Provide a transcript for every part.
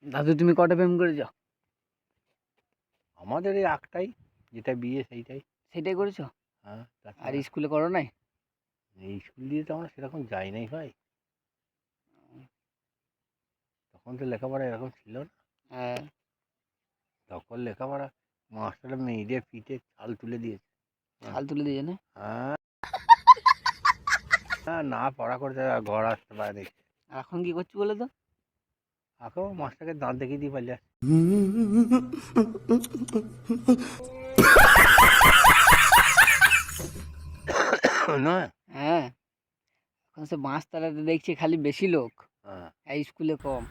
দাদু তুমি কটা প্রেম করেছো? আমাদের এই একটাই, যেটা বিয়ে সেইটাই। সেটাই করেছো? হ্যাঁ। আর স্কুলে করো নাই? এই স্কুল দিয়ে তো আমরা সেরকম যাই নাই ভাই, তখন তো লেখাপড়া এরকম ছিল না। হ্যাঁ। তখন লেখাপড়া মাস্টাররা মেয়েদের পিঠে ছাল তুলে দিয়েছে। ছাল তুলে দিয়ে না? হ্যাঁ। হ্যাঁ, না পড়া করতে ঘর আসতে পারে দেখছি। এখন কি করছি বলে তো? এখন মাস্টারকে দাঁত দেখিয়ে দিয়ে পারলে না। হ্যাঁ, এখন সে বাঁশতলাতে দেখছি খালি বেশি লোক, হ্যাঁ, এই স্কুলে কম।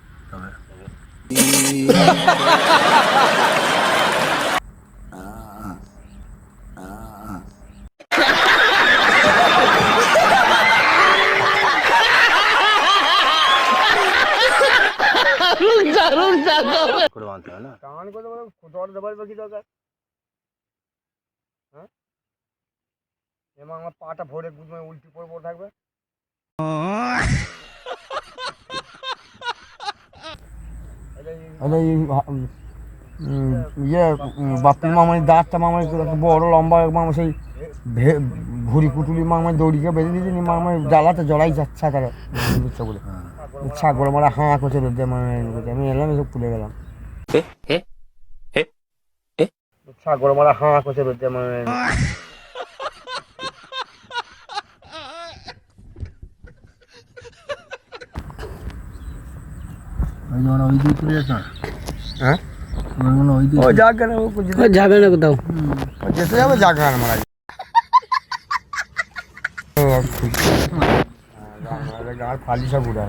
করে বাঁধতে হয় না। টান করে বলে দর দেবার কি দরকার? হ্যাঁ, এবং আমার পাটা ভরে গুদমে উল্টি পড়ে পড়ে থাকবে। ইয়ে বাপ্পি মামার দাঁতটা মামার বড় লম্বা মামা, সেই ভুড়ি কুটুলি মামার দড়িকে বেঁধে দিয়েছে, মামার জ্বালাতে জড়াই যাচ্ছে তারা বলে ছাগল মারা হাঁ করছে রোদে, আমি এলাম এসব তুলে গেলাম। ছাগল মারা হাঁ করছে রোদে হ্যাঁ, যাবে না কোথাও, যেতে যাবে জাগা মারা গাড় ফালি সব উড়ে